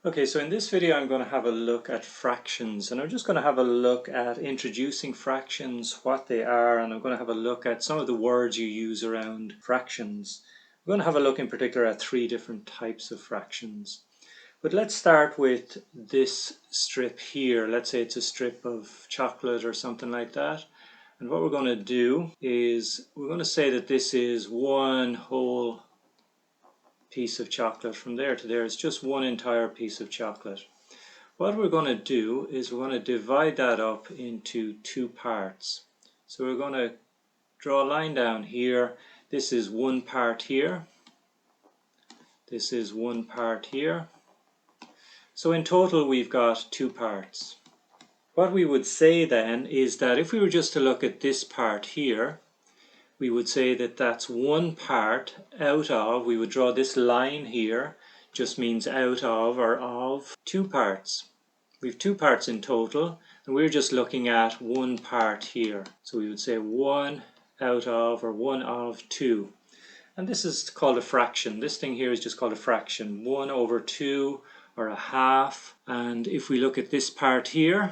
Okay, so in this video I'm going to have a look at fractions, and I'm just going to have a look at introducing fractions, what they are, and I'm going to have a look at some of the words you use around fractions. I'm going to have a look in particular at three different types of fractions. But let's start with this strip here. Let's say it's a strip of chocolate or something like that. And what we're going to do is we're going to say that this is one whole piece of chocolate. From there to there, it's just one entire piece of chocolate. What we're going to do is we're going to divide that up into two parts. So we're going to draw a line down here. This is one part here. This is one part here. So in total we've got two parts. What we would say then is that if we were just to look at this part here, we would say that that's one part out of, we would draw this line here, just means out of or of two parts. We have two parts in total, and we're just looking at one part here. So we would say one out of or one of two. And this is called a fraction. This thing here is just called a fraction. 1 over 2 or a half. And if we look at this part here,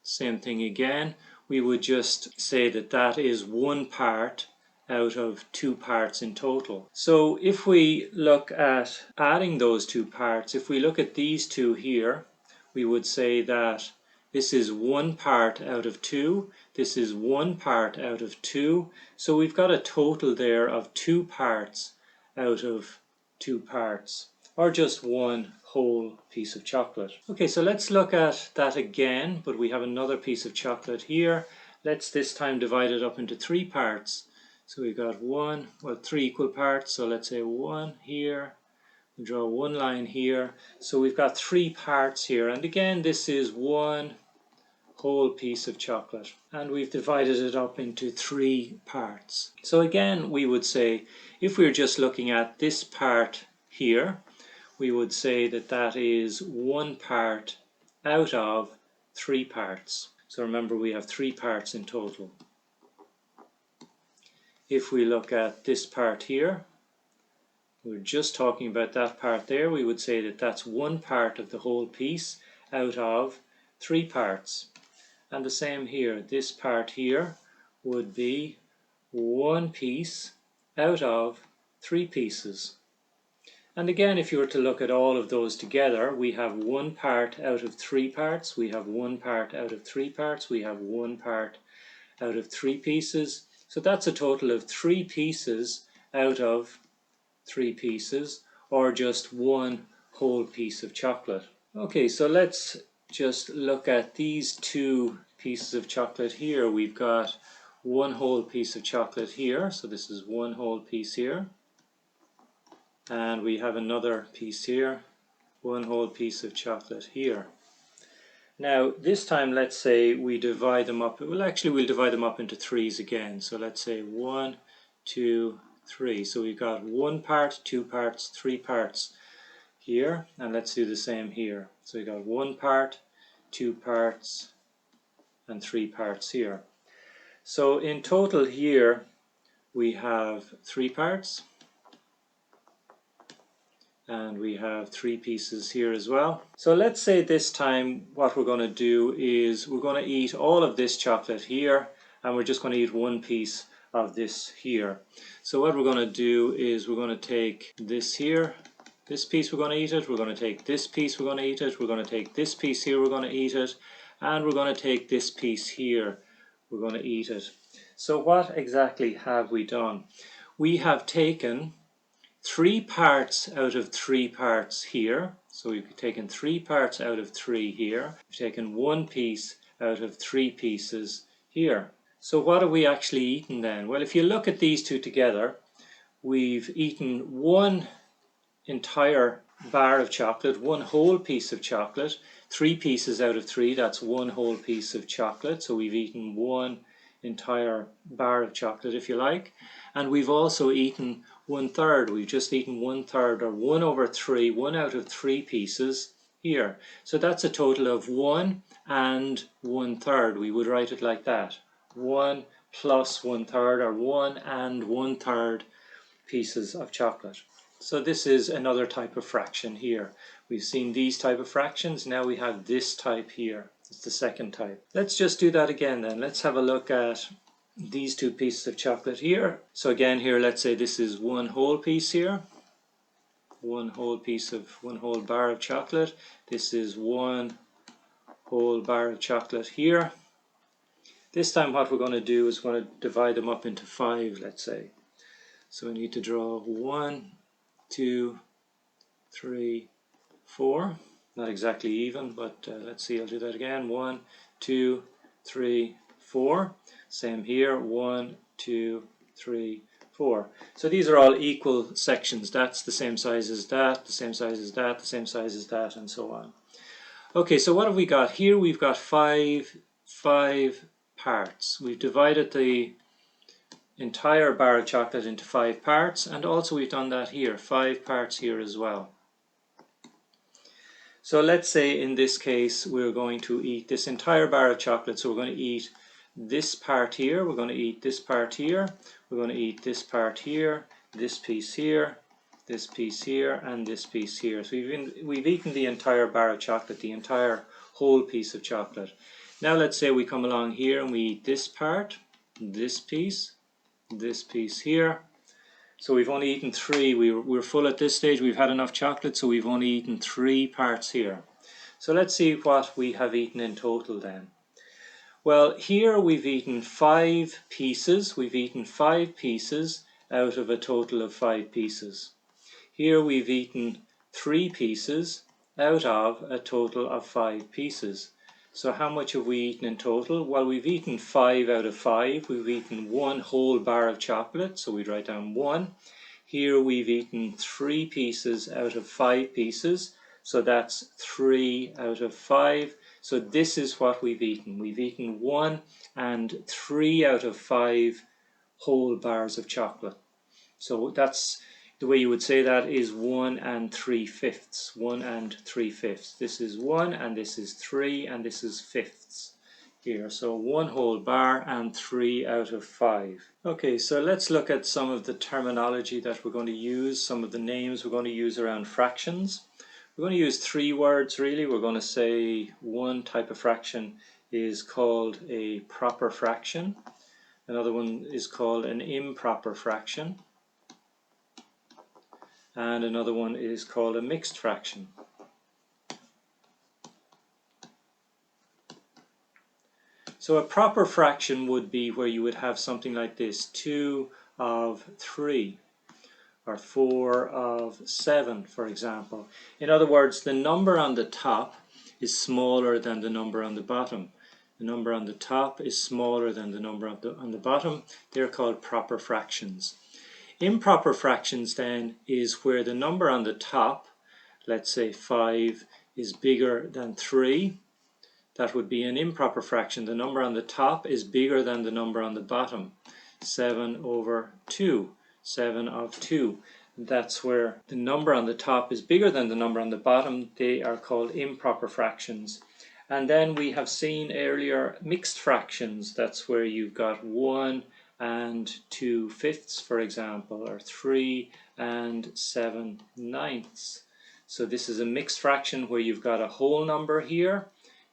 same thing again. We would just say that that is one part out of two parts in total. So if we look at adding those two parts, if we look at these two here, we would say that this is one part out of two, this is one part out of two, so we've got a total there of two parts out of two parts, or just one whole piece of chocolate. Okay, so let's look at that again, but we have another piece of chocolate here. Let's this time divide it up into three parts. So we've got three equal parts, so let's say one here, we draw one line here, so we've got three parts here, and again this is one whole piece of chocolate, and we've divided it up into three parts. So again we would say, if we're just looking at this part here, we would say that that is one part out of three parts. So remember, we have three parts in total. If we look at this part here, we're just talking about that part there, we would say that that's one part of the whole piece out of three parts. And the same here, this part here would be one piece out of three pieces. And again, if you were to look at all of those together, we have one part out of three parts, we have one part out of three parts, we have one part out of three pieces. So that's a total of three pieces out of three pieces, or just one whole piece of chocolate. Okay, so let's just look at these two pieces of chocolate here. We've got one whole piece of chocolate here, so this is one whole piece here. And we have another piece here, one whole piece of chocolate here. Now this time let's say we divide them up, we'll divide them up into threes again. So let's say 1, 2, 3. So we've got one part, two parts, three parts here, and let's do the same here. So we've got one part, two parts, and three parts here. So in total here we have three parts, and we have three pieces here as well. So let's say this time what we're going to do is we're going to eat all of this chocolate here, and we're just going to eat one piece of this here. So what we're going to do is we're going to take this here, this piece we're going to eat it, we're going to take this piece we're going to eat it, we're going to take this piece here we're going to eat it, and we're going to take this piece here we're going to eat it. So what exactly have we done? We have taken three parts out of three parts here. So we've taken three parts out of three here. We've taken one piece out of three pieces here. So what have we actually eaten then? Well, if you look at these two together, we've eaten one entire bar of chocolate, one whole piece of chocolate. Three pieces out of three, that's one whole piece of chocolate. So we've eaten one entire bar of chocolate, if you like. And we've also eaten 1/3. We've just eaten 1/3, or 1 over 3, 1 out of 3 pieces here. So that's a total of 1 and 1/3. We would write it like that. 1 plus 1/3, or 1 and 1/3 pieces of chocolate. So this is another type of fraction here. We've seen these type of fractions. Now we have this type here. It's the second type. Let's just do that again then. Let's have a look at these two pieces of chocolate here. So again here, let's say this is one whole piece here. One whole bar of chocolate. This is one whole bar of chocolate here. This time what we're going to do is we're going to divide them up into 5, let's say. So we need to draw 1, 2, 3, 4. Not exactly even, but let's see, I'll do that again. 1, 2, 3, 4. Same here, 1, 2, 3, 4. So these are all equal sections. That's the same size as that, the same size as that, the same size as that, and so on. Okay, so what have we got here? We've got five parts. We've divided the entire bar of chocolate into 5 parts, and also we've done that here, 5 parts here as well. So let's say in this case we're going to eat this entire bar of chocolate. So we're going to eat this part here, we're going to eat this part here, we're going to eat this part here, this piece here, this piece here, and this piece here. So we've eaten the entire bar of chocolate, the entire whole piece of chocolate. Now let's say we come along here and we eat this part, this piece here. So we've only eaten 3. We're full at this stage. We've had enough chocolate, so we've only eaten 3 parts here. So let's see what we have eaten in total then. Well, here we've eaten 5 pieces. We've eaten 5 pieces out of a total of 5 pieces. Here we've eaten 3 pieces out of a total of 5 pieces. So how much have we eaten in total? Well, we've eaten 5 out of 5. We've eaten 1 whole bar of chocolate, so we'd write down 1. Here we've eaten 3 pieces out of 5 pieces, so that's 3 out of 5. So this is what we've eaten. We've eaten 1 and 3 out of 5 whole bars of chocolate. So that's the way you would say that is 1 3/5. 1 3/5. This is 1 and this is 3 and this is fifths here. So 1 whole bar and 3 out of 5. Okay, so let's look at some of the terminology that we're going to use, some of the names we're going to use around fractions. We're going to use 3 words really. We're going to say one type of fraction is called a proper fraction. Another one is called an improper fraction. And another one is called a mixed fraction. So a proper fraction would be where you would have something like this, 2 of 3 or 4 of 7, for example. In other words, the number on the top is smaller than the number on the bottom. The number on the top is smaller than the number on the bottom. They're called proper fractions. Improper fractions then is where the number on the top, let's say 5, is bigger than 3. That would be an improper fraction. The number on the top is bigger than the number on the bottom. 7 over 2, 7 of 2. That's where the number on the top is bigger than the number on the bottom. They are called improper fractions. And then we have seen earlier mixed fractions. That's where you've got 1 and 2/5, for example, or 3 and 7/9. So this is a mixed fraction where you've got a whole number here.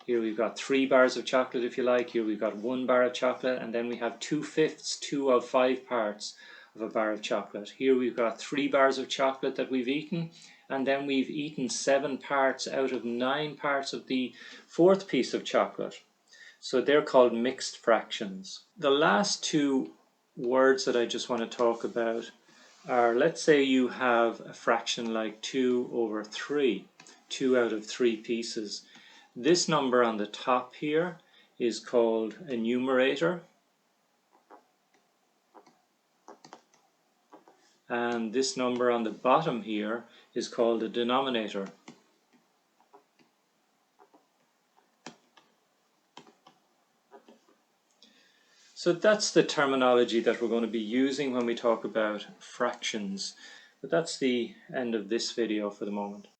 Here we've got 3 bars of chocolate, if you like. Here we've got 1 bar of chocolate, and then we have 2/5, 2 of 5 parts of a bar of chocolate. Here we've got 3 bars of chocolate that we've eaten, and then we've eaten 7 parts out of 9 parts of the 4th piece of chocolate. So they're called mixed fractions. The last 2 words that I just want to talk about are, let's say you have a fraction like 2 over 3, 2 out of 3 pieces. This number on the top here is called a numerator, and this number on the bottom here is called a denominator. So that's the terminology that we're going to be using when we talk about fractions. But that's the end of this video for the moment.